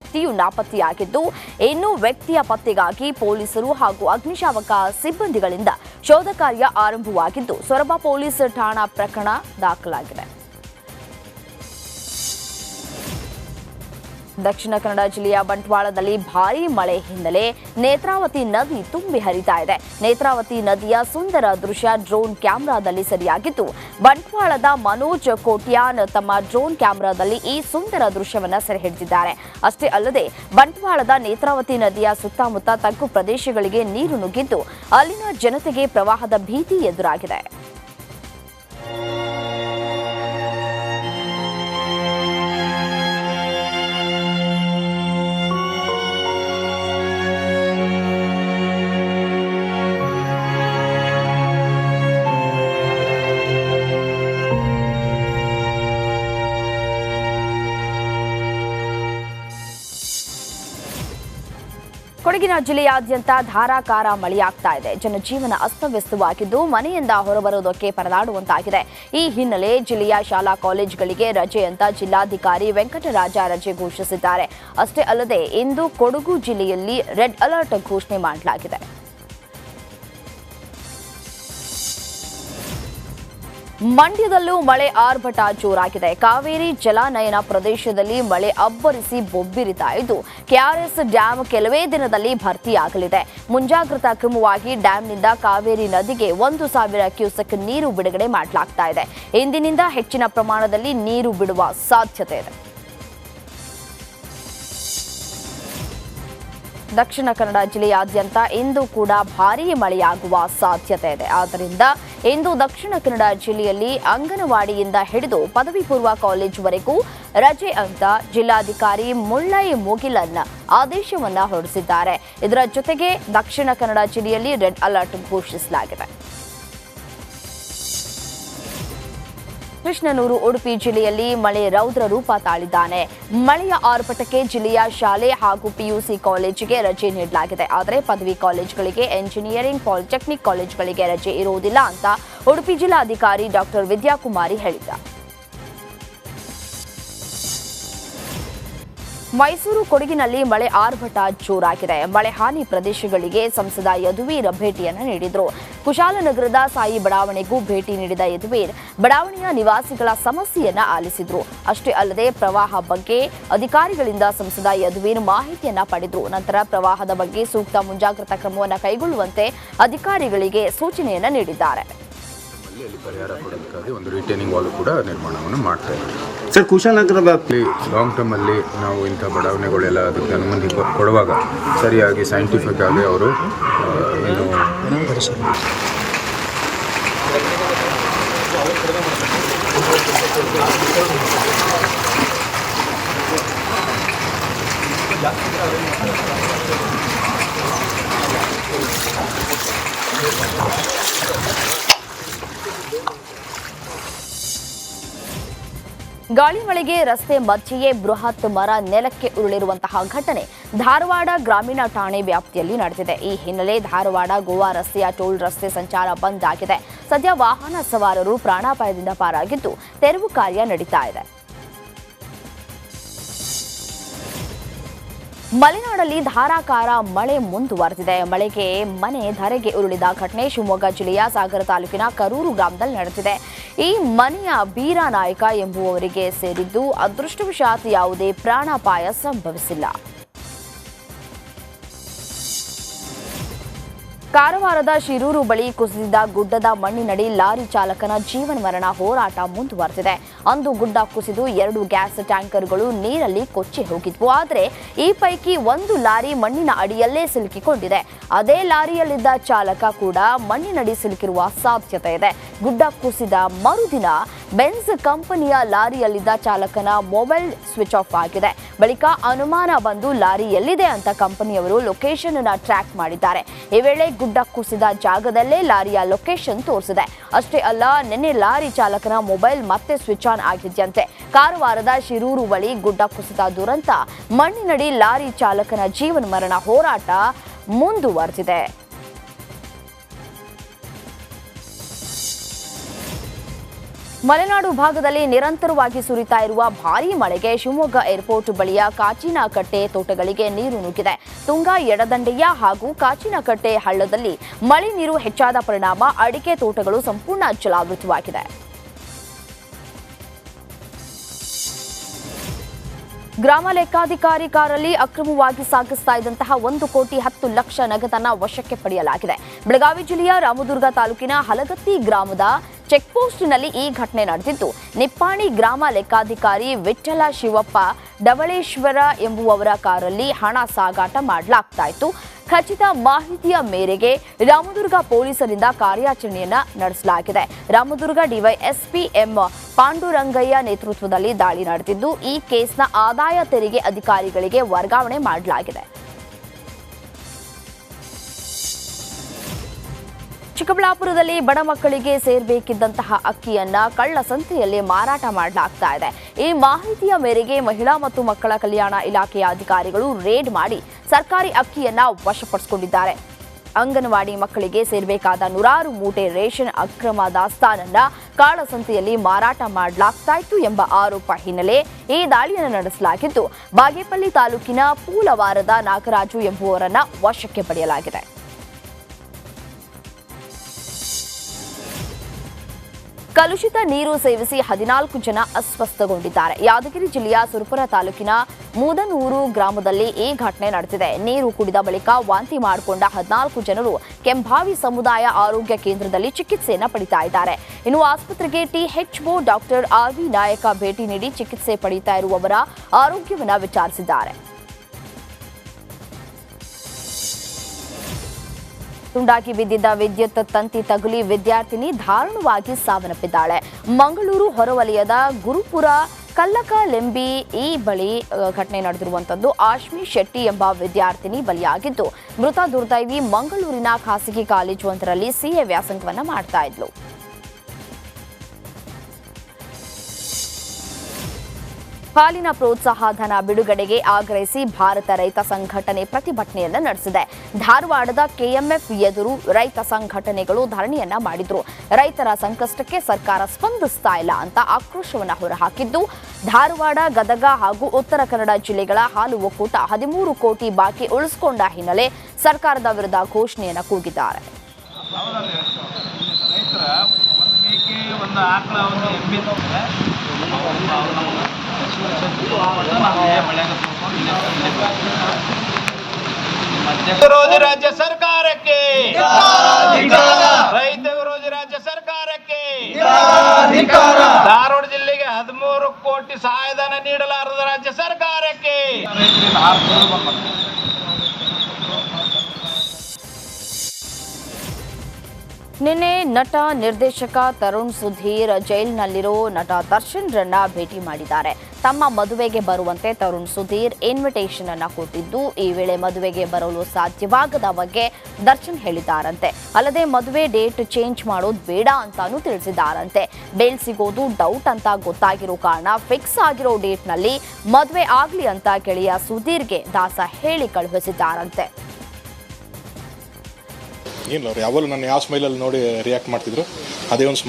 ವ್ಯಕ್ತಿಯು ನಾಪತ್ತೆಯಾಗಿದ್ದು, ಇನ್ನು ವ್ಯಕ್ತಿಯ ಪತ್ತೆಗಾಗಿ ಪೊಲೀಸರು ಹಾಗೂ ಅಗ್ನಿಶಾಮಕ ಸಿಬ್ಬಂದಿಗಳಿಂದ ಶೋಧ ಕಾರ್ಯ ಆರಂಭವಾಗಿದ್ದು, ಸೊರಬ ಪೊಲೀಸ್ ಠಾಣಾ ಪ್ರಕರಣ ದಾಖಲಾಗಿದೆ. ದಕ್ಷಿಣ ಕನ್ನಡ ಜಿಲ್ಲೆಯ ಬಂಟ್ವಾಳದಲ್ಲಿ ಭಾರೀ ಮಳೆ ಹಿನ್ನೆಲೆ ನೇತ್ರಾವತಿ ನದಿ ತುಂಬಿ ಹರಿತಾ ಇದೆ. ನೇತ್ರಾವತಿ ನದಿಯ ಸುಂದರ ದೃಶ್ಯ ಡ್ರೋನ್ ಕ್ಯಾಮೆರಾದಲ್ಲಿ ಸೆರೆಯಾಗಿದ್ದು, ಬಂಟ್ವಾಳದ ಮನೋಜ್ ಕೋಟ್ಯಾನ್ ತಮ್ಮ ಡ್ರೋನ್ ಕ್ಯಾಮೆರಾದಲ್ಲಿ ಈ ಸುಂದರ ದೃಶ್ಯವನ್ನು ಸೆರೆ ಹಿಡಿದಿದ್ದಾರೆ. ಅಷ್ಟೇ ಅಲ್ಲದೆ ಬಂಟ್ವಾಳದ ನೇತ್ರಾವತಿ ನದಿಯ ಸುತ್ತಮುತ್ತ ತಗ್ಗು ಪ್ರದೇಶಗಳಿಗೆ ನೀರು ನುಗ್ಗಿದ್ದು, ಅಲ್ಲಿನ ಜನತೆಗೆ ಪ್ರವಾಹದ ಭೀತಿ ಎದುರಾಗಿದೆ. ಕೊಡಗಿನ ಜಿಲ್ಲೆಯಾದ್ಯಂತ ಧಾರಾಕಾರ ಮಳೆಯಾಗ್ತಾ ಇದೆ. ಜನಜೀವನ ಅಸ್ತವ್ಯಸ್ತವಾಗಿದ್ದು, ಮನೆಯಿಂದ ಹೊರಬರುವುದಕ್ಕೆ ಪರದಾಡುವಂತಾಗಿದೆ. ಈ ಹಿನ್ನೆಲೆ ಜಿಲ್ಲೆಯ ಶಾಲಾ ಕಾಲೇಜುಗಳಿಗೆ ರಜೆ ಅಂತ ಜಿಲ್ಲಾಧಿಕಾರಿ ವೆಂಕಟರಾಜ ರಜೆ ಘೋಷಿಸಿದ್ದಾರೆ. ಅಷ್ಟೇ ಅಲ್ಲದೆ ಇಂದು ಕೊಡಗು ಜಿಲ್ಲೆಯಲ್ಲಿ ರೆಡ್ ಅಲರ್ಟ್ ಘೋಷಣೆ ಮಾಡಲಾಗಿದೆ. ಮಂಡ್ಯದಲ್ಲೂ ಮಳೆ ಆರ್ಭಟ ಜೋರಾಗಿದೆ. ಕಾವೇರಿ ಜಲಾನಯನ ಪ್ರದೇಶದಲ್ಲಿ ಮಳೆ ಅಬ್ಬರಿಸಿ ಬೊಬ್ಬಿರಿತಾ ಇದ್ದು, ಕೆಆರ್ಎಸ್ ಡ್ಯಾಂ ಕೆಲವೇ ದಿನದಲ್ಲಿ ಭರ್ತಿಯಾಗಲಿದೆ. ಮುಂಜಾಗ್ರತಾ ಕ್ರಮವಾಗಿ ಡ್ಯಾಂನಿಂದ ಕಾವೇರಿ ನದಿಗೆ 1,000 ಕ್ಯೂಸೆಕ್ ನೀರು ಬಿಡುಗಡೆ ಮಾಡಲಾಗ್ತಾ ಇದೆ. ಇಂದಿನಿಂದ ಹೆಚ್ಚಿನ ಪ್ರಮಾಣದಲ್ಲಿ ನೀರು ಬಿಡುವ ಸಾಧ್ಯತೆ ಇದೆ. ದಕ್ಷಿಣ ಕನ್ನಡ ಜಿಲ್ಲೆಯಾದ್ಯಂತ ಇಂದು ಕೂಡ ಭಾರೀ ಮಳೆಯಾಗುವ ಸಾಧ್ಯತೆ ಇದೆ. ಆದ್ದರಿಂದ ಇಂದು ದಕ್ಷಿಣ ಕನ್ನಡ ಜಿಲ್ಲೆಯಲ್ಲಿ ಅಂಗನವಾಡಿಯಿಂದ ಹಿಡಿದು ಪದವಿ ಪೂರ್ವ ಕಾಲೇಜುವರೆಗೂ ರಜೆ ಅಂತ ಜಿಲ್ಲಾಧಿಕಾರಿ ಮುಳ್ಳೈ ಮುಗಿಲನ್ ಆದೇಶವನ್ನ ಹೊರಡಿಸಿದ್ದಾರೆ. ಇದರ ಜೊತೆಗೆ ದಕ್ಷಿಣ ಕನ್ನಡ ಜಿಲ್ಲೆಯಲ್ಲಿ ರೆಡ್ ಅಲರ್ಟ್ ಘೋಷಿಸಲಾಗಿದೆ. ಕೃಷ್ಣನೂರು ಉಡುಪಿ ಜಿಲ್ಲೆಯಲ್ಲಿ ಮಳೆ ರೌದ್ರ ರೂಪ ತಾಳಿದ್ದಾನೆ. ಮಳೆಯ ಆರ್ಭಟಕ್ಕೆ ಜಿಲ್ಲೆಯ ಶಾಲೆ ಹಾಗೂ ಪಿಯುಸಿ ಕಾಲೇಜಿಗೆ ರಜೆ ನೀಡಲಾಗಿದೆ. ಆದರೆ ಪದವಿ ಕಾಲೇಜುಗಳಿಗೆ, ಎಂಜಿನಿಯರಿಂಗ್, ಪಾಲಿಟೆಕ್ನಿಕ್ ಕಾಲೇಜುಗಳಿಗೆ ರಜೆ ಇರುವುದಿಲ್ಲ ಅಂತ ಉಡುಪಿ ಜಿಲ್ಲಾಧಿಕಾರಿ ಡಾಕ್ಟರ್ ವಿದ್ಯಾಕುಮಾರಿ ಹೇಳಿದ್ದಾರೆ. ಮೈಸೂರು ಕೊಡಗಿನಲ್ಲಿ ಮಳೆ ಆರ್ಭಟ ಜೋರಾಗಿದೆ. ಮಳೆ ಹಾನಿ ಪ್ರದೇಶಗಳಿಗೆ ಸಂಸದ ಯದುವೀರ್ ಭೇಟಿಯನ್ನು ನೀಡಿದರು. ಕುಶಾಲನಗರದ ಸಾಯಿ ಬಡಾವಣೆಗೂ ಭೇಟಿ ನೀಡಿದ ಯದುವೀರ್ ಬಡಾವಣೆಯ ನಿವಾಸಿಗಳ ಸಮಸ್ಯೆಯನ್ನ ಆಲಿಸಿದ್ರು. ಅಷ್ಟೇ ಅಲ್ಲದೆ ಪ್ರವಾಹ ಬಗ್ಗೆ ಅಧಿಕಾರಿಗಳಿಂದ ಸಂಸದ ಯದುವೀರ್ ಮಾಹಿತಿಯನ್ನ ಪಡೆದರು. ನಂತರ ಪ್ರವಾಹದ ಬಗ್ಗೆ ಸೂಕ್ತ ಮುಂಜಾಗ್ರತಾ ಕ್ರಮವನ್ನು ಕೈಗೊಳ್ಳುವಂತೆ ಅಧಿಕಾರಿಗಳಿಗೆ ಸೂಚನೆಯನ್ನ ನೀಡಿದ್ದಾರೆ. ಪರಿಹಾರ ಕೊಡೋದಕ್ಕಾಗಿ ಒಂದು ರಿಟೇನಿಂಗ್ ವಾಲ್ ಕೂಡ ನಿರ್ಮಾಣವನ್ನು ಮಾಡ್ತಾ ಇದ್ದೀವಿ. ಸರ್, ಕುಶಾಲನಗರ ವ್ಯಾಪ್ತಿ ಲಾಂಗ್ ಟರ್ಮಲ್ಲಿ ನಾವು ಇಂಥ ಬಡಾವಣೆಗಳೆಲ್ಲ ಅದಕ್ಕೆ ಅನುಮತಿ ಕೊಡುವಾಗ ಸರಿಯಾಗಿ ಸೈಂಟಿಫಿಕ್ ಆಗಿ ಅವರು ಗಾಳಿ ಮಳೆಗೆ ರಸ್ತೆ ಮಧ್ಯೆಯೇ ಬೃಹತ್ ಮರ ನೆಲಕ್ಕೆ ಉರುಳಿರುವಂತಹ ಘಟನೆ ಧಾರವಾಡ ಗ್ರಾಮೀಣ ಠಾಣೆ ವ್ಯಾಪ್ತಿಯಲ್ಲಿ ನಡೆದಿದೆ. ಈ ಹಿನ್ನೆಲೆ ಧಾರವಾಡ ಗೋವಾ ರಸ್ತೆಯ ಟೋಲ್ ರಸ್ತೆ ಸಂಚಾರ ಬಂದ್ ಆಗಿದೆ. ಸದ್ಯ ವಾಹನ ಸವಾರರು ಪ್ರಾಣಾಪಾಯದಿಂದ ಪಾರಾಗಿದ್ದು, ತೆರವು ಕಾರ್ಯ ನಡೀತಾ ಇದೆ. ಮಲೆನಾಡಲ್ಲಿ ಧಾರಾಕಾರ ಮಳೆ ಮುಂದುವರೆದಿದೆ. ಮಳೆಗೆ ಮನೆ ಧರೆಗೆ ಉರುಳಿದ ಘಟನೆ ಶಿವಮೊಗ್ಗ ಜಿಲ್ಲೆಯ ಸಾಗರ ತಾಲೂಕಿನ ಕರೂರು ಗ್ರಾಮದಲ್ಲಿ ನಡೆದಿದೆ. ಈ ಮನೆಯ ಬೀರಾನಾಯಕ ಎಂಬುವವರಿಗೆ ಸೇರಿದ್ದು, ಅದೃಷ್ಟವಶಾತ್ ಯಾವುದೇ ಪ್ರಾಣಾಪಾಯ ಸಂಭವಿಸಿಲ್ಲ. ಕಾರವಾರದ ಶಿರೂರು ಬಳಿ ಕುಸಿದ ಗುಡ್ಡದ ಮಣ್ಣಿನಡಿ ಲಾರಿ ಚಾಲಕನ ಜೀವನ ಮರಣ ಹೋರಾಟ ಮುಂದುವರೆದಿದೆ. ಅಂದು ಗುಡ್ಡ ಕುಸಿದು 2 ಗ್ಯಾಸ್ ಟ್ಯಾಂಕರ್ಗಳು ನೀರಲ್ಲಿ ಕೊಚ್ಚಿ ಹೋಗಿದ್ವು. ಆದರೆ ಈ ಪೈಕಿ ಒಂದು ಲಾರಿ ಮಣ್ಣಿನ ಅಡಿಯಲ್ಲೇ ಸಿಲುಕಿಕೊಂಡಿದೆ. ಅದೇ ಲಾರಿಯಲ್ಲಿದ್ದ ಚಾಲಕ ಕೂಡ ಮಣ್ಣಿನಡಿ ಸಿಲುಕಿರುವ ಸಾಧ್ಯತೆ ಇದೆ. ಗುಡ್ಡ ಕುಸಿದ ಮರುದಿನ ಬೆನ್ಸ್ ಕಂಪನಿಯ ಲಾರಿಯಲ್ಲಿದ್ದ ಚಾಲಕನ ಮೊಬೈಲ್ ಸ್ವಿಚ್ ಆಫ್ ಆಗಿದೆ. ಬಳಿಕ ಅನುಮಾನ ಬಂದು ಲಾರಿ ಎಲ್ಲಿದೆ ಅಂತ ಕಂಪನಿಯವರು ಲೊಕೇಶನ್ ಅನ್ನು ಟ್ರ್ಯಾಕ್ ಮಾಡಿದ್ದಾರೆ. ಈ ವೇಳೆ ಗುಡ್ಡ ಕುಸಿದ ಜಾಗದಲ್ಲೇ ಲಾರಿಯ ಲೊಕೇಶನ್ ತೋರಿಸಿದೆ. ಅಷ್ಟೇ ಅಲ್ಲ, ನಿನ್ನೆ ಲಾರಿ ಚಾಲಕನ ಮೊಬೈಲ್ ಮತ್ತೆ ಸ್ವಿಚ್ ಆನ್ ಆಗಿದೆಯಂತೆ. ಕಾರವಾರದ ಶಿರೂರು ಬಳಿ ಗುಡ್ಡ ಕುಸಿದ ದುರಂತ, ಮಣ್ಣಿನಡಿ ಲಾರಿ ಚಾಲಕನ ಜೀವನ ಮರಣ ಹೋರಾಟ ಮುಂದುವರೆದಿದೆ. ಮಲೆನಾಡು ಭಾಗದಲ್ಲಿ ನಿರಂತರವಾಗಿ ಸುರಿತಾ ಇರುವ ಭಾರೀ ಮಳೆಗೆ ಶಿವಮೊಗ್ಗ ಏರ್ಪೋರ್ಟ್ ಬಳಿಯ ಕಾಚಿನಕಟ್ಟೆ ತೋಟಗಳಿಗೆ ನೀರು ನುಗ್ಗಿದೆ. ತುಂಗಾ ಎಡದಂಡೆಯ ಹಾಗೂ ಕಾಚಿನಕಟ್ಟೆ ಹಳ್ಳದಲ್ಲಿ ಮಳೆ ನೀರು ಹೆಚ್ಚಾದ ಪರಿಣಾಮ ಅಡಿಕೆ ತೋಟಗಳು ಸಂಪೂರ್ಣ ಜಲಾವೃತವಾಗಿದೆ. ಗ್ರಾಮ ಲೆಕ್ಕಾಧಿಕಾರಿ ಕಾರಲ್ಲಿ ಅಕ್ರಮವಾಗಿ ಸಾಗಿಸ್ತಾ ಇದ್ದಂತಹ 1,10,00,000 ನಗದನ್ನ ವಶಕ್ಕೆ ಪಡೆಯಲಾಗಿದೆ. ಬೆಳಗಾವಿ ಜಿಲ್ಲೆಯ ರಾಮದುರ್ಗ ತಾಲೂಕಿನ ಹಲಗತ್ತಿ ಗ್ರಾಮದ ಚೆಕ್ಪೋಸ್ಟ್ನಲ್ಲಿ ಈ ಘಟನೆ ನಡೆದಿದ್ದು, ನಿಪ್ಪಾಣಿ ಗ್ರಾಮ ಲೆಕ್ಕಾಧಿಕಾರಿ ವಿಠ್ಠಲ ಶಿವಪ್ಪ ಡವಳೇಶ್ವರ ಎಂಬುವವರ ಕಾರಲ್ಲಿ ಹಣ ಸಾಗಾಟ ಮಾಡಲಾಗ್ತಾ ಇತ್ತು. ಖಚಿತ ಮಾಹಿತಿಯ ಮೇರೆಗೆ ರಾಮದುರ್ಗ ಪೊಲೀಸರಿಂದ ಕಾರ್ಯಾಚರಣೆಯನ್ನ ನಡೆಸಲಾಗಿದೆ. ರಾಮದುರ್ಗ ಡಿವೈಎಸ್ಪಿ ಎಂ ಪಾಂಡುರಂಗಯ್ಯ ನೇತೃತ್ವದಲ್ಲಿ ದಾಳಿ ನಡೆದಿದ್ದು, ಈ ಕೇಸ್ನ ಆದಾಯ ತೆರಿಗೆ ಅಧಿಕಾರಿಗಳಿಗೆ ವರ್ಗಾವಣೆ ಮಾಡಲಾಗಿದೆ. ಚಿಕ್ಕಬಳ್ಳಾಪುರದಲ್ಲಿ ಬಡ ಮಕ್ಕಳಿಗೆ ಸೇರಬೇಕಿದ್ದಂತಹ ಅಕ್ಕಿಯನ್ನ ಕಳ್ಳ ಸಂತೆಯಲ್ಲಿ ಮಾರಾಟ ಮಾಡಲಾಗ್ತಾ ಇದೆ. ಈ ಮಾಹಿತಿಯ ಮೇರೆಗೆ ಮಹಿಳಾ ಮತ್ತು ಮಕ್ಕಳ ಕಲ್ಯಾಣ ಇಲಾಖೆಯ ಅಧಿಕಾರಿಗಳು ರೇಡ್ ಮಾಡಿ ಸರ್ಕಾರಿ ಅಕ್ಕಿಯನ್ನ ವಶಪಡಿಸಿಕೊಂಡಿದ್ದಾರೆ. ಅಂಗನವಾಡಿ ಮಕ್ಕಳಿಗೆ ಸೇರಬೇಕಾದ 100 ಮೂಟೆ ರೇಷನ್ ಅಕ್ರಮ ದಾಸ್ತಾನನ್ನ ಕಾಳಸಂತೆಯಲ್ಲಿ ಮಾರಾಟ ಮಾಡಲಾಗ್ತಾ ಇತ್ತು ಎಂಬ ಆರೋಪ ಹಿನ್ನೆಲೆ ಈ ದಾಳಿಯನ್ನು ನಡೆಸಲಾಗಿದ್ದು, ಬಾಗೇಪಲ್ಲಿ ತಾಲೂಕಿನ ಪೂಲವಾರದ ನಾಗರಾಜು ಎಂಬುವರನ್ನ ವಶಕ್ಕೆ ಪಡೆಯಲಾಗಿದೆ. ಕಲುಷಿತ ನೀರು ಸೇವಿಸಿ 14 ಜನ ಅಸ್ವಸ್ಥಗೊಂಡಿದ್ದಾರೆ. ಯಾದಗಿರಿ ಜಿಲ್ಲೆಯ ಸುರಪುರ ತಾಲೂಕಿನ ಮೂದನೂರು ಗ್ರಾಮದಲ್ಲಿ ಈ ಘಟನೆ ನಡೆದಿದೆ. ನೀರು ಕುಡಿದ ಬಳಿಕ ವಾಂತಿ ಮಾಡಿಕೊಂಡ 14 ಜನರು ಕೆಂಭಾವಿ ಸಮುದಾಯ ಆರೋಗ್ಯ ಕೇಂದ್ರದಲ್ಲಿ ಚಿಕಿತ್ಸೆಯನ್ನು ಪಡಿತಾ ಇದ್ದಾರೆ. ಇನ್ನು ಆಸ್ಪತ್ರೆಗೆ ಟಿಎಚ್ಒ ಡಾಕ್ಟರ್ ಆರ್ವಿ ನಾಯಕ ಭೇಟಿ ನೀಡಿ ಚಿಕಿತ್ಸೆ ಪಡಿತಾ ಇರುವವರ ಆರೋಗ್ಯವನ್ನು ವಿಚಾರಿಸಿದ್ದಾರೆ. ತುಂಡಾಗಿ ಬಿದ್ದಿದ್ದ ವಿದ್ಯುತ್ ತಂತಿ ತಗುಲಿ ವಿದ್ಯಾರ್ಥಿನಿ ದಾರುಣವಾಗಿ ಸಾವನ್ನಪ್ಪಿದ್ದಾಳೆ. ಮಂಗಳೂರು ಹೊರವಲಯದ ಗುರುಪುರ ಕಲ್ಲಕಲೆಂಬಿ ಈ ಬಳಿ ಘಟನೆ ನಡೆದಿರುವಂತದ್ದು. ಆಶ್ಮಿ ಶೆಟ್ಟಿ ಎಂಬ ವಿದ್ಯಾರ್ಥಿನಿ ಬಲಿಯಾಗಿದ್ದು, ಮೃತ ದುರ್ದೈವಿ ಮಂಗಳೂರಿನ ಖಾಸಗಿ ಕಾಲೇಜು ಒಂದರಲ್ಲಿ ಸಿಎ ವ್ಯಾಸಂಗವನ್ನ ಮಾಡ್ತಾ ಇದ್ಲು. ಹಾಲಿನ ಪ್ರೋತ್ಸಾಹ ಧನ ಬಿಡುಗಡೆಗೆ ಆಗ್ರಹಿಸಿ ಭಾರತ ರೈತ ಸಂಘಟನೆ ಪ್ರತಿಭಟನೆಯನ್ನು ನಡೆಸಿದೆ. ಧಾರವಾಡದ ಕೆಎಂಎಫ್ ಎದುರು ರೈತ ಸಂಘಟನೆಗಳು ಧರಣಿಯನ್ನ ಮಾಡಿದ್ರು. ರೈತರ ಸಂಕಷ್ಟಕ್ಕೆ ಸರ್ಕಾರ ಸ್ಪಂದಿಸ್ತಾ ಇಲ್ಲ ಅಂತ ಆಕ್ರೋಶವನ್ನ ಹೊರಹಾಕಿದ್ದು, ಧಾರವಾಡ, ಗದಗ ಹಾಗೂ ಉತ್ತರ ಕನ್ನಡ ಜಿಲ್ಲೆಗಳ ಹಾಲು ಒಕ್ಕೂಟ 13 ಕೋಟಿ ಬಾಕಿ ಉಳಿಸಿಕೊಂಡ ಹಿನ್ನೆಲೆ ಸರ್ಕಾರದ ವಿರುದ್ಧ ಘೋಷಣೆಯನ್ನ ಕೂಗಿದ್ದಾರೆ. ವಿರೋಧಿ ರಾಜ್ಯ ಸರ್ಕಾರಕ್ಕೆ, ರೈತ ವಿರೋಧಿ ರಾಜ್ಯ ಸರ್ಕಾರಕ್ಕೆ, ಧಾರವಾಡ ಜಿಲ್ಲೆಗೆ 13 ಕೋಟಿ ಸಹಾಯಧನ ನೀಡಲಾರದ ರಾಜ್ಯ ಸರ್ಕಾರಕ್ಕೆ. ನಿನ್ನೆ ನಟ ನಿರ್ದೇಶಕ ತರುಣ್ ಸುಧೀರ್ ಜೈಲಿನಲ್ಲಿರೋ ನಟ ದರ್ಶನ್ ರನ್ನ ಭೇಟಿ ಮಾಡಿದ್ದಾರೆ. ತಮ್ಮ ಮದುವೆಗೆ ಬರುವಂತೆ ತರುಣ್ ಸುಧೀರ್ ಇನ್ವಿಟೇಷನ್ ಅನ್ನ ಕೊಟ್ಟಿದ್ದು, ಈ ವೇಳೆ ಮದುವೆಗೆ ಬರಲು ಸಾಧ್ಯವಾಗದ ಬಗ್ಗೆ ದರ್ಶನ್ ಹೇಳಿದ್ದಾರಂತೆ. ಅಲ್ಲದೆ ಮದುವೆ ಡೇಟ್ ಚೇಂಜ್ ಮಾಡೋದು ಬೇಡ ಅಂತಾನೂ ತಿಳಿಸಿದ್ದಾರಂತೆ. ಬೇಲ್ ಸಿಗೋದು ಡೌಟ್ ಅಂತ ಗೊತ್ತಾಗಿರೋ ಕಾರಣ ಫಿಕ್ಸ್ ಆಗಿರೋ ಡೇಟ್ನಲ್ಲಿ ಮದುವೆ ಆಗ್ಲಿ ಅಂತ ಗೆಳೆಯ ಸುಧೀರ್ಗೆ ದಾಸ ಹೇಳಿ ಕಳುಹಿಸಿದ್ದಾರಂತೆ. ಏನಿಲ್ಲ, ಅವ್ರು ಯಾವಾಗಲೂ ನನ್ನ ಯಾವ ಸ್ಮೈಲಲ್ಲಿ ನೋಡಿ ರಿಯಾಕ್ಟ್ ಮಾಡ್ತಿದ್ರು, ಅದೇ ಒಂದು